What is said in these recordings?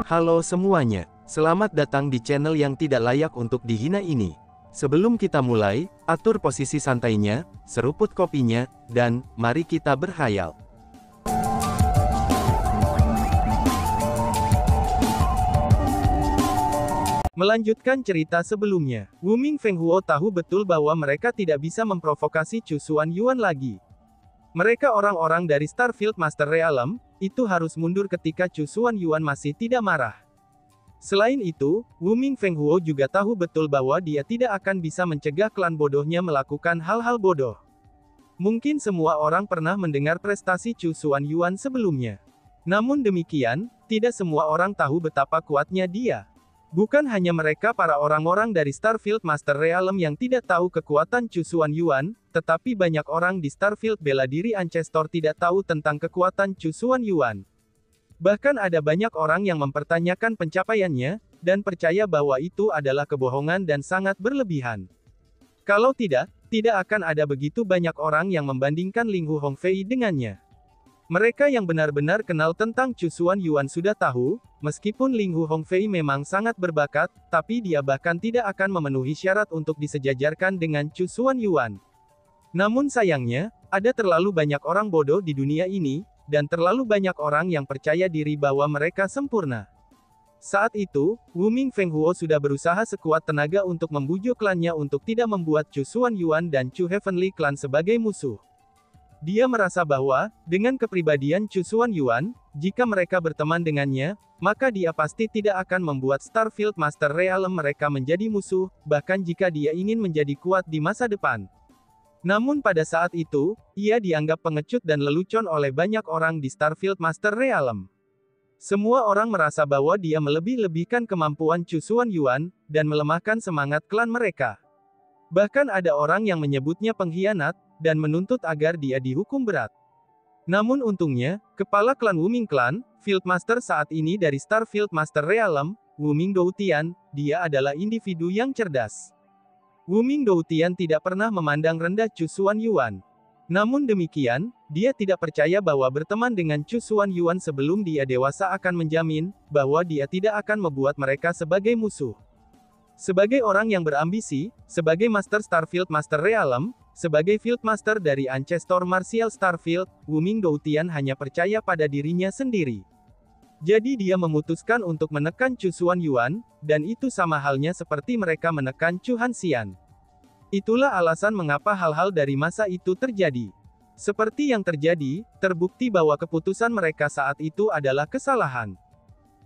Halo semuanya, selamat datang di channel yang tidak layak untuk dihina ini. Sebelum kita mulai, atur posisi santainya, seruput kopinya, dan mari kita berkhayal. Melanjutkan cerita sebelumnya, Wu Ming Feng Huo tahu betul bahwa mereka tidak bisa memprovokasi Chu Xuanyuan lagi. Mereka orang-orang dari Starfield Master Realm, itu harus mundur ketika Chu Xuanyuan masih tidak marah. Selain itu, Wu Ming Feng Huo juga tahu betul bahwa dia tidak akan bisa mencegah klan bodohnya melakukan hal-hal bodoh. Mungkin semua orang pernah mendengar prestasi Chu Xuanyuan sebelumnya. Namun demikian, tidak semua orang tahu betapa kuatnya dia. Bukan hanya mereka para orang-orang dari Starfield Master Realm yang tidak tahu kekuatan Chu Xuanyuan, tetapi banyak orang di Starfield bela diri Ancestor tidak tahu tentang kekuatan Chu Xuanyuan. Bahkan ada banyak orang yang mempertanyakan pencapaiannya, dan percaya bahwa itu adalah kebohongan dan sangat berlebihan. Kalau tidak, tidak akan ada begitu banyak orang yang membandingkan Ling Hu Hongfei dengannya. Mereka yang benar-benar kenal tentang Chu Xuanyuan sudah tahu, meskipun Ling Hu Hongfei memang sangat berbakat, tapi dia bahkan tidak akan memenuhi syarat untuk disejajarkan dengan Chu Xuanyuan. Namun sayangnya, ada terlalu banyak orang bodoh di dunia ini, dan terlalu banyak orang yang percaya diri bahwa mereka sempurna. Saat itu, Wu Ming Feng Huo sudah berusaha sekuat tenaga untuk membujuk klannya untuk tidak membuat Chu Xuanyuan dan Chu Heavenly Clan sebagai musuh. Dia merasa bahwa, dengan kepribadian Chu Xuanyuan, jika mereka berteman dengannya, maka dia pasti tidak akan membuat Starfield Master Realm mereka menjadi musuh, bahkan jika dia ingin menjadi kuat di masa depan. Namun pada saat itu, ia dianggap pengecut dan lelucon oleh banyak orang di Starfield Master Realm. Semua orang merasa bahwa dia melebih-lebihkan kemampuan Chu Xuanyuan, dan melemahkan semangat klan mereka. Bahkan ada orang yang menyebutnya pengkhianat, dan menuntut agar dia dihukum berat. Namun untungnya, kepala klan Wuming Clan, Fieldmaster saat ini dari Starfield Master Realm, Wu Ming Doutian, dia adalah individu yang cerdas. Wu Ming Doutian tidak pernah memandang rendah Chu Xuanyuan. Namun demikian, dia tidak percaya bahwa berteman dengan Chu Xuanyuan sebelum dia dewasa akan menjamin, bahwa dia tidak akan membuat mereka sebagai musuh. Sebagai orang yang berambisi, sebagai Master Starfield Master Realm, sebagai Fieldmaster dari Ancestor Martial Starfield, Wu Ming Doutian hanya percaya pada dirinya sendiri. Jadi dia memutuskan untuk menekan Chu Xuanyuan, dan itu sama halnya seperti mereka menekan Chu Hanxian. Itulah alasan mengapa hal-hal dari masa itu terjadi. Seperti yang terjadi, terbukti bahwa keputusan mereka saat itu adalah kesalahan.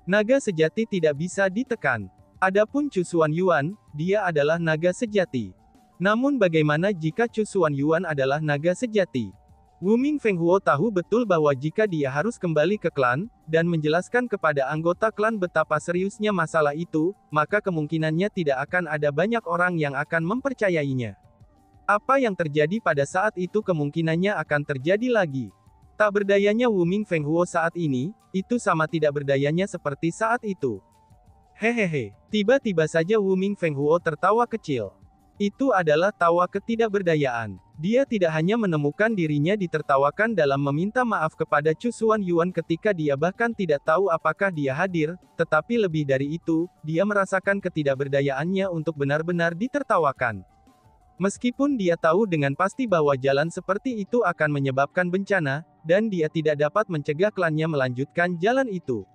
Naga sejati tidak bisa ditekan. Adapun Chu Xuanyuan, dia adalah naga sejati. Namun bagaimana jika Chu Xuanyuan adalah naga sejati? Wu Ming Feng Huo tahu betul bahwa jika dia harus kembali ke klan, dan menjelaskan kepada anggota klan betapa seriusnya masalah itu, maka kemungkinannya tidak akan ada banyak orang yang akan mempercayainya. Apa yang terjadi pada saat itu kemungkinannya akan terjadi lagi. Tak berdayanya Wu Ming Feng Huo saat ini, itu sama tidak berdayanya seperti saat itu. Hehehe, tiba-tiba saja Wu Ming Feng Huo tertawa kecil. Itu adalah tawa ketidakberdayaan. Dia tidak hanya menemukan dirinya ditertawakan dalam meminta maaf kepada Chu Xuanyuan ketika dia bahkan tidak tahu apakah dia hadir, tetapi lebih dari itu, dia merasakan ketidakberdayaannya untuk benar-benar ditertawakan. Meskipun dia tahu dengan pasti bahwa jalan seperti itu akan menyebabkan bencana, dan dia tidak dapat mencegah klannya melanjutkan jalan itu.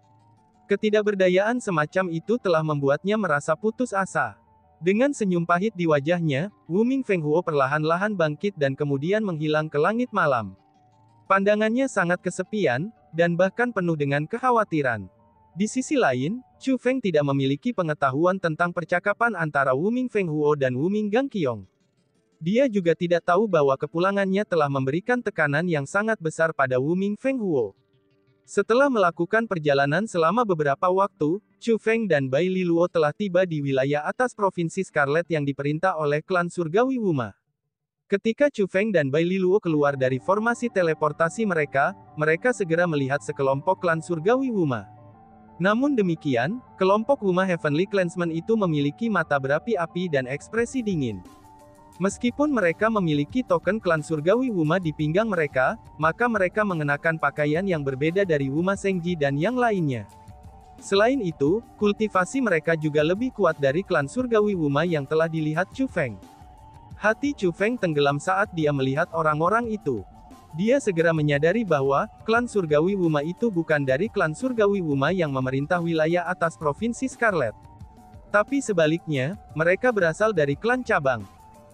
Ketidakberdayaan semacam itu telah membuatnya merasa putus asa. Dengan senyum pahit di wajahnya, Wu Ming Feng Huo perlahan-lahan bangkit dan kemudian menghilang ke langit malam. Pandangannya sangat kesepian, dan bahkan penuh dengan kekhawatiran. Di sisi lain, Chu Feng tidak memiliki pengetahuan tentang percakapan antara Wu Ming Feng Huo dan Wu Ming Gangqiong. Dia juga tidak tahu bahwa kepulangannya telah memberikan tekanan yang sangat besar pada Wu Ming Feng Huo. Setelah melakukan perjalanan selama beberapa waktu, Chu Feng dan Bai Liluo telah tiba di wilayah atas Provinsi Scarlet yang diperintah oleh klan Surgawi Wuma. Ketika Chu Feng dan Bai Liluo keluar dari formasi teleportasi mereka, mereka segera melihat sekelompok klan Surgawi Wuma. Namun demikian, kelompok Wuma Heavenly Clansmen itu memiliki mata berapi-api dan ekspresi dingin. Meskipun mereka memiliki token klan surgawi Wuma di pinggang mereka, maka mereka mengenakan pakaian yang berbeda dari Wuma Sengji dan yang lainnya. Selain itu, kultivasi mereka juga lebih kuat dari klan surgawi Wuma yang telah dilihat Chu Feng. Hati Chu Feng tenggelam saat dia melihat orang-orang itu. Dia segera menyadari bahwa, klan surgawi Wuma itu bukan dari klan surgawi Wuma yang memerintah wilayah atas provinsi Scarlet. Tapi sebaliknya, mereka berasal dari klan cabang.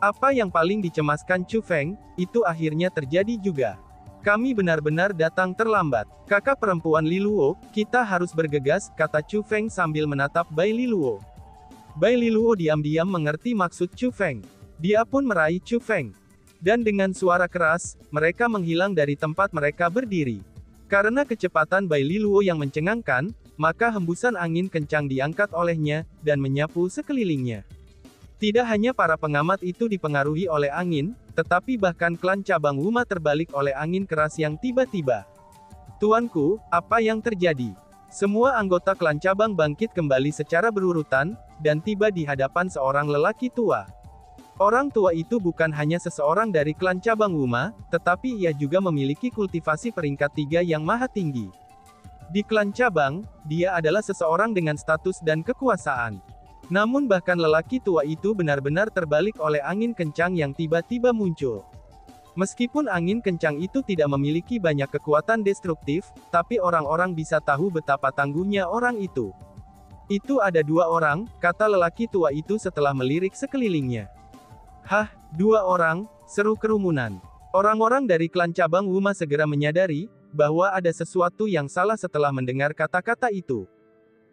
Apa yang paling dicemaskan Chu Feng, itu akhirnya terjadi juga. Kami benar-benar datang terlambat. Kakak perempuan Li Luo, kita harus bergegas, kata Chu Feng sambil menatap Bai Li Luo. Bai Li Luo diam-diam mengerti maksud Chu Feng. Dia pun meraih Chu Feng. Dan dengan suara keras, mereka menghilang dari tempat mereka berdiri. Karena kecepatan Bai Li Luo yang mencengangkan, maka hembusan angin kencang diangkat olehnya, dan menyapu sekelilingnya. Tidak hanya para pengamat itu dipengaruhi oleh angin, tetapi bahkan klan cabang Wuma terbalik oleh angin keras yang tiba-tiba. Tuanku, apa yang terjadi? Semua anggota klan cabang bangkit kembali secara berurutan, dan tiba di hadapan seorang lelaki tua. Orang tua itu bukan hanya seseorang dari klan cabang Wuma, tetapi ia juga memiliki kultivasi peringkat 3 yang maha tinggi. Di klan cabang, dia adalah seseorang dengan status dan kekuasaan. Namun bahkan lelaki tua itu benar-benar terbalik oleh angin kencang yang tiba-tiba muncul. Meskipun angin kencang itu tidak memiliki banyak kekuatan destruktif, tapi orang-orang bisa tahu betapa tangguhnya orang itu. Itu ada 2 orang, kata lelaki tua itu setelah melirik sekelilingnya. Hah, 2 orang, seru kerumunan. Orang-orang dari klan cabang Wuma segera menyadari, bahwa ada sesuatu yang salah setelah mendengar kata-kata itu.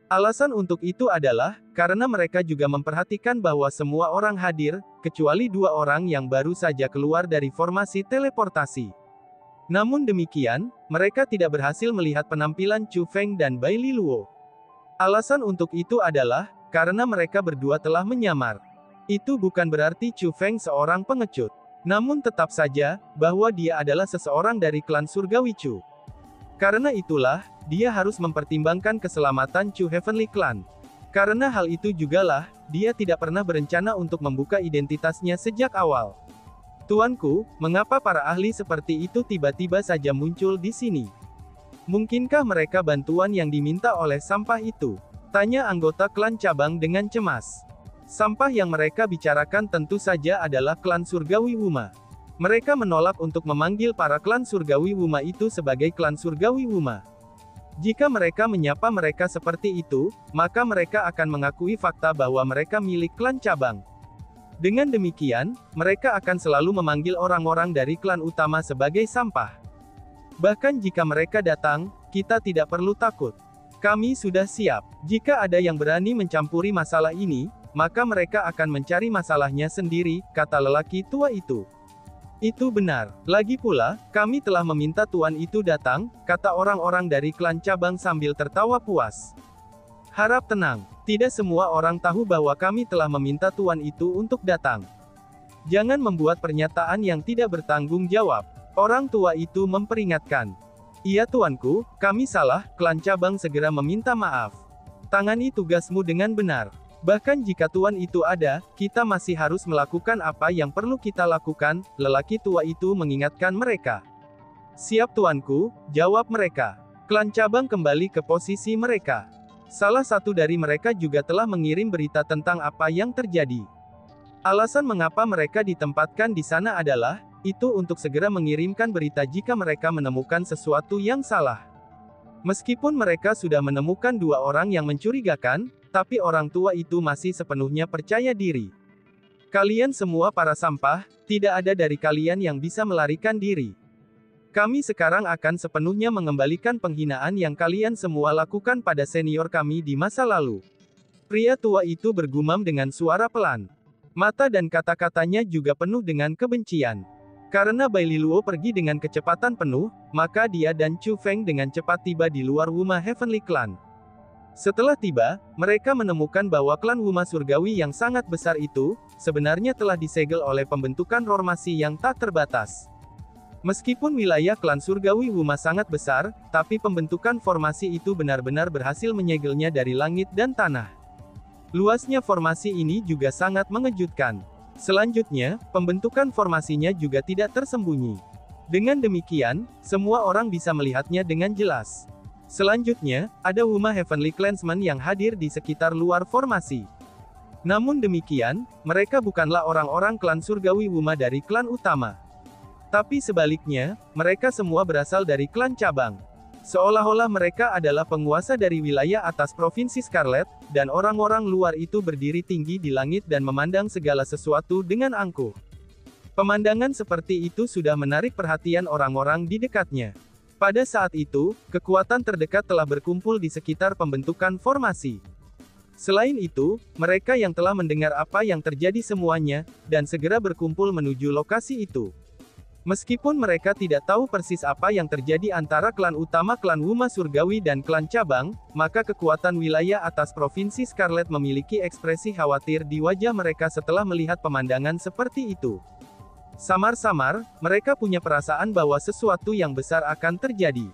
Alasan untuk itu adalah, karena mereka juga memperhatikan bahwa semua orang hadir, kecuali 2 orang yang baru saja keluar dari formasi teleportasi. Namun demikian, mereka tidak berhasil melihat penampilan Chu Feng dan Bai Li Luo. Alasan untuk itu adalah, karena mereka berdua telah menyamar. Itu bukan berarti Chu Feng seorang pengecut. Namun tetap saja, bahwa dia adalah seseorang dari klan surgawi Chu. Karena itulah, dia harus mempertimbangkan keselamatan Chu Heavenly Clan. Karena hal itu jugalah, dia tidak pernah berencana untuk membuka identitasnya sejak awal. Tuanku, mengapa para ahli seperti itu tiba-tiba saja muncul di sini? Mungkinkah mereka bantuan yang diminta oleh sampah itu? Tanya anggota klan cabang dengan cemas. Sampah yang mereka bicarakan tentu saja adalah klan surgawi Wuma. Mereka menolak untuk memanggil para klan surgawi Wuma itu sebagai klan surgawi Wuma. Jika mereka menyapa mereka seperti itu, maka mereka akan mengakui fakta bahwa mereka milik klan cabang. Dengan demikian, mereka akan selalu memanggil orang-orang dari klan utama sebagai sampah. Bahkan jika mereka datang, kita tidak perlu takut. Kami sudah siap. Jika ada yang berani mencampuri masalah ini, maka mereka akan mencari masalahnya sendiri, kata lelaki tua itu. Itu benar. Lagi pula, kami telah meminta tuan itu datang, kata orang-orang dari klan cabang sambil tertawa puas. Harap tenang. Tidak semua orang tahu bahwa kami telah meminta tuan itu untuk datang. Jangan membuat pernyataan yang tidak bertanggung jawab. Orang tua itu memperingatkan. Iya tuanku, kami salah, klan cabang segera meminta maaf. Tangani tugasmu dengan benar. Bahkan jika tuan itu ada, kita masih harus melakukan apa yang perlu kita lakukan, lelaki tua itu mengingatkan mereka. Siap tuanku, jawab mereka. Klan cabang kembali ke posisi mereka. Salah satu dari mereka juga telah mengirim berita tentang apa yang terjadi. Alasan mengapa mereka ditempatkan di sana adalah, itu untuk segera mengirimkan berita jika mereka menemukan sesuatu yang salah. Meskipun mereka sudah menemukan 2 orang yang mencurigakan, tapi orang tua itu masih sepenuhnya percaya diri. Kalian semua para sampah, tidak ada dari kalian yang bisa melarikan diri. Kami sekarang akan sepenuhnya mengembalikan penghinaan yang kalian semua lakukan pada senior kami di masa lalu. Pria tua itu bergumam dengan suara pelan. Mata dan kata-katanya juga penuh dengan kebencian. Karena Bai Li Luo pergi dengan kecepatan penuh, maka dia dan Chu Feng dengan cepat tiba di luar Wuma Heavenly Clan. Setelah tiba, mereka menemukan bahwa klan Wuma Surgawi yang sangat besar itu, sebenarnya telah disegel oleh pembentukan formasi yang tak terbatas. Meskipun wilayah klan Surgawi Wuma sangat besar, tapi pembentukan formasi itu benar-benar berhasil menyegelnya dari langit dan tanah. Luasnya formasi ini juga sangat mengejutkan. Selanjutnya, pembentukan formasinya juga tidak tersembunyi. Dengan demikian, semua orang bisa melihatnya dengan jelas. Selanjutnya, ada Wuma Heavenly Clansmen yang hadir di sekitar luar formasi. Namun demikian, mereka bukanlah orang-orang klan surgawi Wuma dari klan utama. Tapi sebaliknya, mereka semua berasal dari klan cabang. Seolah-olah mereka adalah penguasa dari wilayah atas Provinsi Scarlet, dan orang-orang luar itu berdiri tinggi di langit dan memandang segala sesuatu dengan angkuh. Pemandangan seperti itu sudah menarik perhatian orang-orang di dekatnya. Pada saat itu, kekuatan terdekat telah berkumpul di sekitar pembentukan formasi. Selain itu, mereka yang telah mendengar apa yang terjadi semuanya, dan segera berkumpul menuju lokasi itu. Meskipun mereka tidak tahu persis apa yang terjadi antara klan utama klan Wuma Surgawi dan klan cabang, maka kekuatan wilayah atas Provinsi Scarlet memiliki ekspresi khawatir di wajah mereka setelah melihat pemandangan seperti itu. Samar-samar, mereka punya perasaan bahwa sesuatu yang besar akan terjadi.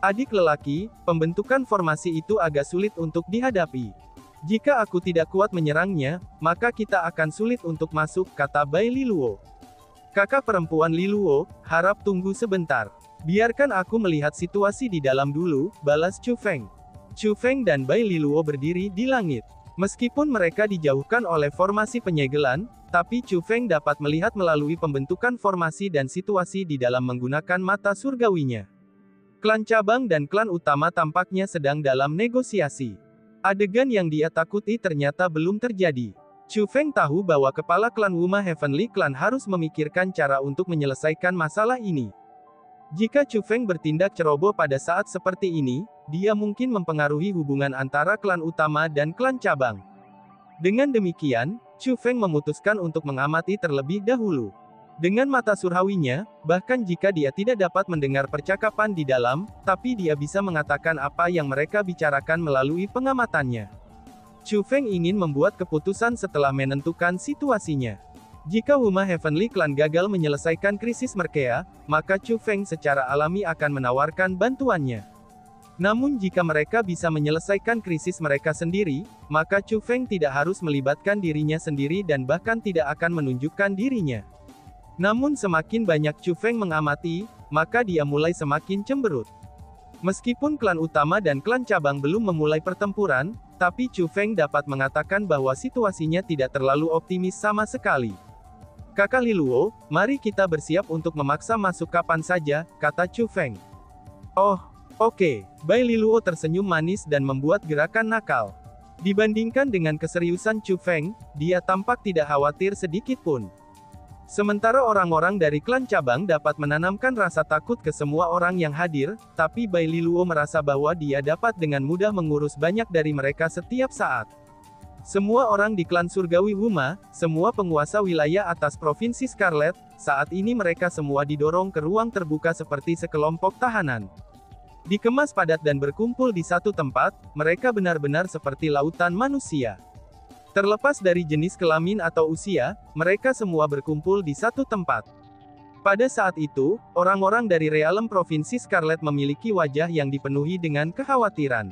Adik lelaki, pembentukan formasi itu agak sulit untuk dihadapi. Jika aku tidak kuat menyerangnya, maka kita akan sulit untuk masuk, kata Bai Liluo. Kakak perempuan Liluo, harap tunggu sebentar. Biarkan aku melihat situasi di dalam dulu, balas Chu Feng. Chu Feng dan Bai Liluo berdiri di langit. Meskipun mereka dijauhkan oleh formasi penyegelan, tapi Chu Feng dapat melihat melalui pembentukan formasi dan situasi di dalam menggunakan mata surgawinya. Klan cabang dan klan utama tampaknya sedang dalam negosiasi. Adegan yang dia takuti ternyata belum terjadi. Chu Feng tahu bahwa kepala klan Wuma Heavenly Clan harus memikirkan cara untuk menyelesaikan masalah ini. Jika Chu Feng bertindak ceroboh pada saat seperti ini, dia mungkin mempengaruhi hubungan antara klan utama dan klan cabang. Dengan demikian, Chu Feng memutuskan untuk mengamati terlebih dahulu. Dengan mata surhawinya, bahkan jika dia tidak dapat mendengar percakapan di dalam, tapi dia bisa mengatakan apa yang mereka bicarakan melalui pengamatannya. Chu Feng ingin membuat keputusan setelah menentukan situasinya. Jika Wuma Heavenly Clan gagal menyelesaikan krisis Merkea, maka Chu Feng secara alami akan menawarkan bantuannya. Namun jika mereka bisa menyelesaikan krisis mereka sendiri, maka Chu Feng tidak harus melibatkan dirinya sendiri dan bahkan tidak akan menunjukkan dirinya. Namun semakin banyak Chu Feng mengamati, maka dia mulai semakin cemberut. Meskipun klan utama dan klan cabang belum memulai pertempuran, tapi Chu Feng dapat mengatakan bahwa situasinya tidak terlalu optimis sama sekali. Kakak Liluo, mari kita bersiap untuk memaksa masuk kapan saja, kata Chu Feng. Oh, oke. Bai Liluo tersenyum manis dan membuat gerakan nakal. Dibandingkan dengan keseriusan Chu Feng, dia tampak tidak khawatir sedikit pun. Sementara orang-orang dari klan cabang dapat menanamkan rasa takut ke semua orang yang hadir, tapi Bai Liluo merasa bahwa dia dapat dengan mudah mengurus banyak dari mereka setiap saat. Semua orang di klan surgawi Wuma, semua penguasa wilayah atas Provinsi Scarlet, saat ini mereka semua didorong ke ruang terbuka seperti sekelompok tahanan. Dikemas padat dan berkumpul di satu tempat, mereka benar-benar seperti lautan manusia. Terlepas dari jenis kelamin atau usia, mereka semua berkumpul di satu tempat. Pada saat itu, orang-orang dari realem Provinsi Scarlet memiliki wajah yang dipenuhi dengan kekhawatiran.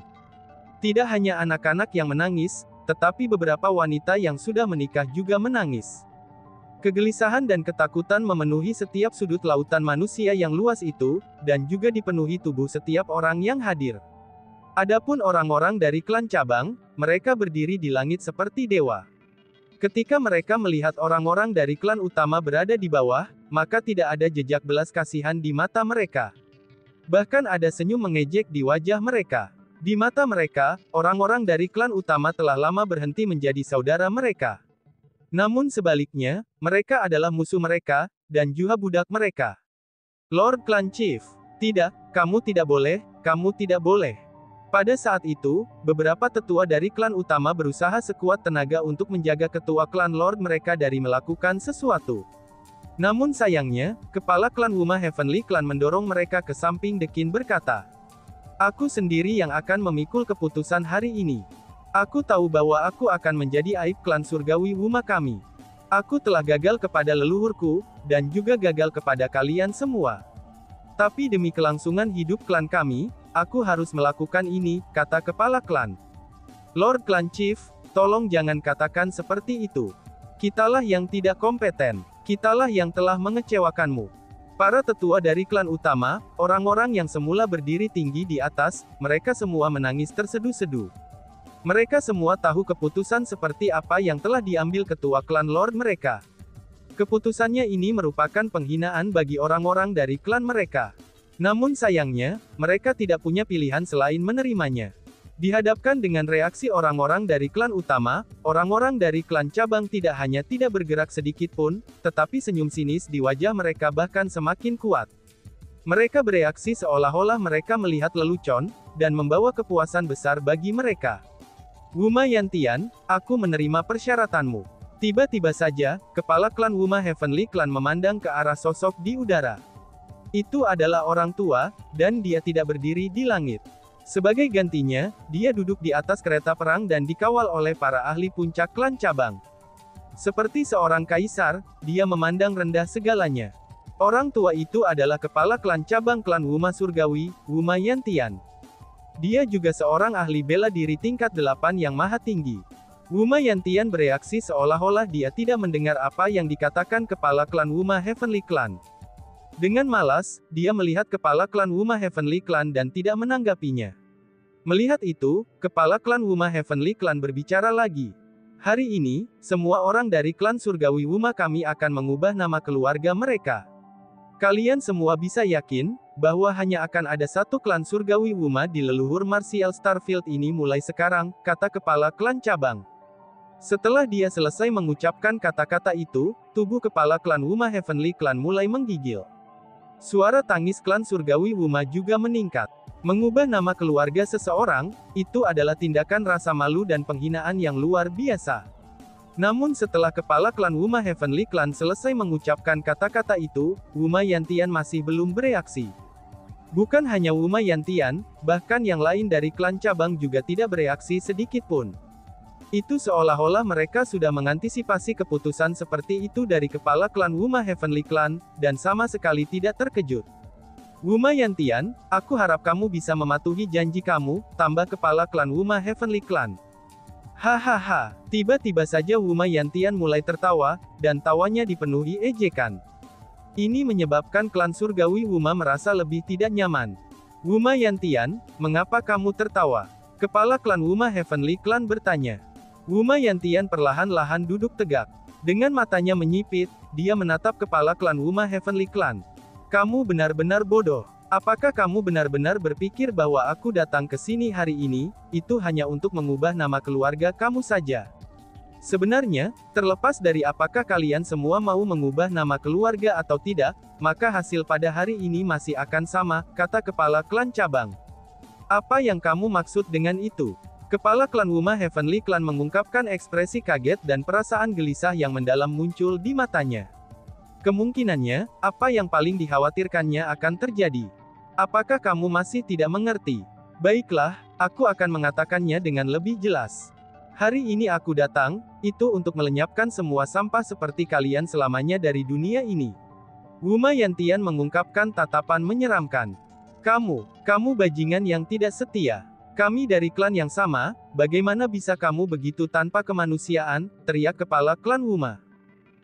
Tidak hanya anak-anak yang menangis, tetapi beberapa wanita yang sudah menikah juga menangis. Kegelisahan dan ketakutan memenuhi setiap sudut lautan manusia yang luas itu, dan juga dipenuhi tubuh setiap orang yang hadir. Adapun orang-orang dari klan cabang, mereka berdiri di langit seperti dewa. Ketika mereka melihat orang-orang dari klan utama berada di bawah, maka tidak ada jejak belas kasihan di mata mereka. Bahkan ada senyum mengejek di wajah mereka. Di mata mereka, orang-orang dari klan utama telah lama berhenti menjadi saudara mereka. Namun sebaliknya, mereka adalah musuh mereka, dan juga budak mereka. Lord Clan Chief, tidak, kamu tidak boleh, kamu tidak boleh. Pada saat itu, beberapa tetua dari klan utama berusaha sekuat tenaga untuk menjaga ketua klan Lord mereka dari melakukan sesuatu. Namun sayangnya, kepala klan Wuma Heavenly Clan mendorong mereka ke samping Dekin berkata, "Aku sendiri yang akan memikul keputusan hari ini. Aku tahu bahwa aku akan menjadi aib klan surgawi Wuma kami. Aku telah gagal kepada leluhurku, dan juga gagal kepada kalian semua. Tapi demi kelangsungan hidup klan kami, aku harus melakukan ini," kata kepala klan. "Lord Clan Chief, tolong jangan katakan seperti itu. Kitalah yang tidak kompeten. Kitalah yang telah mengecewakanmu. Para tetua dari klan utama, orang-orang yang semula berdiri tinggi di atas, mereka semua menangis terseduh-seduh. Mereka semua tahu keputusan seperti apa yang telah diambil ketua klan Lord mereka. Keputusannya ini merupakan penghinaan bagi orang-orang dari klan mereka. Namun sayangnya, mereka tidak punya pilihan selain menerimanya. Dihadapkan dengan reaksi orang-orang dari klan utama, orang-orang dari klan cabang tidak hanya tidak bergerak sedikit pun, tetapi senyum sinis di wajah mereka bahkan semakin kuat. Mereka bereaksi seolah-olah mereka melihat lelucon, dan membawa kepuasan besar bagi mereka. Wuma Yantian, aku menerima persyaratanmu. Tiba-tiba saja, kepala klan Wuma Heavenly Clan memandang ke arah sosok di udara. Itu adalah orang tua, dan dia tidak berdiri di langit. Sebagai gantinya, dia duduk di atas kereta perang dan dikawal oleh para ahli puncak klan cabang. Seperti seorang kaisar, dia memandang rendah segalanya. Orang tua itu adalah kepala klan cabang klan Wuma Surgawi, Wuma Yantian. Dia juga seorang ahli bela diri tingkat 8 yang maha tinggi. Wuma Yantian bereaksi seolah-olah dia tidak mendengar apa yang dikatakan kepala klan Wuma Heavenly Clan. Dengan malas, dia melihat kepala klan Wuma Heavenly Clan dan tidak menanggapinya. Melihat itu, kepala klan Wuma Heavenly Clan berbicara lagi. Hari ini, semua orang dari klan surgawi Wuma kami akan mengubah nama keluarga mereka. Kalian semua bisa yakin, bahwa hanya akan ada satu klan surgawi Wuma di leluhur Martial Starfield ini mulai sekarang, kata kepala klan cabang. Setelah dia selesai mengucapkan kata-kata itu, tubuh kepala klan Wuma Heavenly Clan mulai menggigil. Suara tangis klan surgawi Wuma juga meningkat. Mengubah nama keluarga seseorang, itu adalah tindakan rasa malu dan penghinaan yang luar biasa. Namun setelah kepala klan Wuma Heavenly Clan selesai mengucapkan kata-kata itu, Wuma Yantian masih belum bereaksi. Bukan hanya Wuma Yantian, bahkan yang lain dari klan cabang juga tidak bereaksi sedikit pun. Itu seolah-olah mereka sudah mengantisipasi keputusan seperti itu dari kepala klan Wuma Heavenly Clan, dan sama sekali tidak terkejut. Wuma Yantian, aku harap kamu bisa mematuhi janji kamu, tambah kepala klan Wuma Heavenly Clan. Hahaha, tiba-tiba saja Wuma Yantian mulai tertawa, dan tawanya dipenuhi ejekan. Ini menyebabkan klan surgawi Wuma merasa lebih tidak nyaman. Wuma Yantian, mengapa kamu tertawa? Kepala klan Wuma Heavenly Clan bertanya. Wuma Yantian perlahan-lahan duduk tegak. Dengan matanya menyipit, dia menatap kepala klan Wuma Heavenly Clan. Kamu benar-benar bodoh. Apakah kamu benar-benar berpikir bahwa aku datang ke sini hari ini, itu hanya untuk mengubah nama keluarga kamu saja? Sebenarnya, terlepas dari apakah kalian semua mau mengubah nama keluarga atau tidak, maka hasil pada hari ini masih akan sama, kata kepala klan cabang. Apa yang kamu maksud dengan itu? Kepala klan Wuma Heavenly Clan mengungkapkan ekspresi kaget dan perasaan gelisah yang mendalam muncul di matanya. Kemungkinannya, apa yang paling dikhawatirkannya akan terjadi. Apakah kamu masih tidak mengerti? Baiklah, aku akan mengatakannya dengan lebih jelas. Hari ini aku datang, itu untuk melenyapkan semua sampah seperti kalian selamanya dari dunia ini. Wuma Yantian mengungkapkan tatapan menyeramkan. Kamu bajingan yang tidak setia. Kami dari klan yang sama, bagaimana bisa kamu begitu tanpa kemanusiaan, teriak kepala klan Wuma.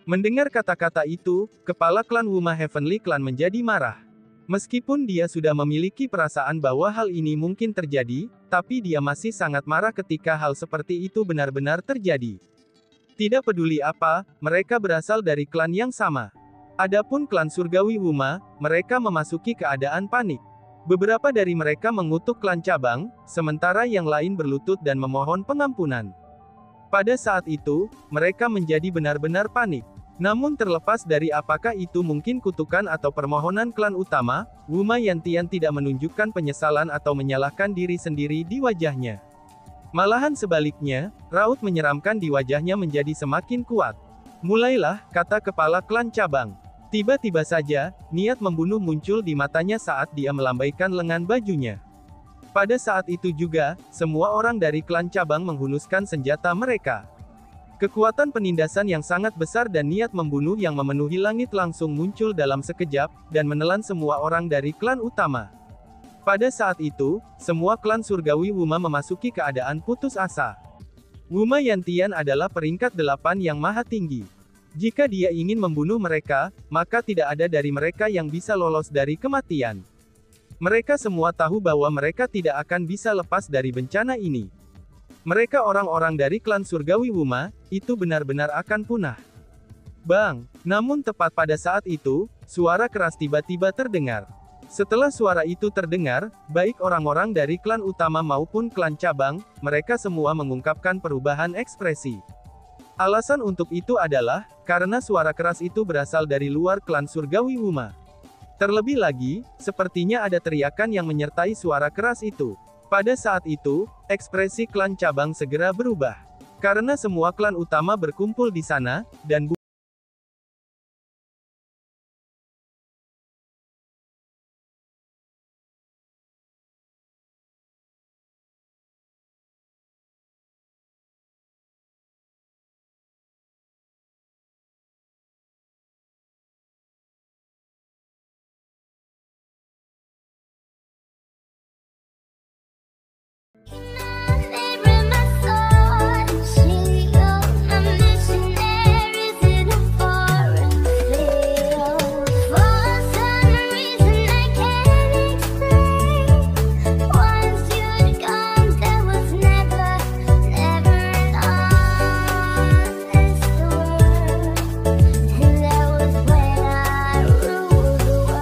Mendengar kata-kata itu, kepala klan Wuma Heavenly Clan menjadi marah. Meskipun dia sudah memiliki perasaan bahwa hal ini mungkin terjadi, tapi dia masih sangat marah ketika hal seperti itu benar-benar terjadi. Tidak peduli apa, mereka berasal dari klan yang sama. Adapun klan surgawi Wuma, mereka memasuki keadaan panik. Beberapa dari mereka mengutuk klan cabang, sementara yang lain berlutut dan memohon pengampunan. Pada saat itu, mereka menjadi benar-benar panik. Namun terlepas dari apakah itu mungkin kutukan atau permohonan klan utama, Wuma Yantian tidak menunjukkan penyesalan atau menyalahkan diri sendiri di wajahnya. Malahan sebaliknya, raut menyeramkan di wajahnya menjadi semakin kuat. Mulailah, kata kepala klan cabang. Tiba-tiba saja, niat membunuh muncul di matanya saat dia melambaikan lengan bajunya. Pada saat itu juga, semua orang dari klan cabang menghunuskan senjata mereka. Kekuatan penindasan yang sangat besar dan niat membunuh yang memenuhi langit langsung muncul dalam sekejap, dan menelan semua orang dari klan utama. Pada saat itu, semua klan surgawi Wuma memasuki keadaan putus asa. Wuma Yantian adalah peringkat 8 yang maha tinggi. Jika dia ingin membunuh mereka, maka tidak ada dari mereka yang bisa lolos dari kematian. Mereka semua tahu bahwa mereka tidak akan bisa lepas dari bencana ini. Mereka orang-orang dari klan surgawi Wuma, itu benar-benar akan punah. Bang! Namun tepat pada saat itu, suara keras tiba-tiba terdengar. Setelah suara itu terdengar, baik orang-orang dari klan utama maupun klan cabang, mereka semua mengungkapkan perubahan ekspresi. Alasan untuk itu adalah, karena suara keras itu berasal dari luar klan surgawi Wuma. Terlebih lagi, sepertinya ada teriakan yang menyertai suara keras itu. Pada saat itu, ekspresi klan cabang segera berubah. Karena semua klan utama berkumpul di sana, dan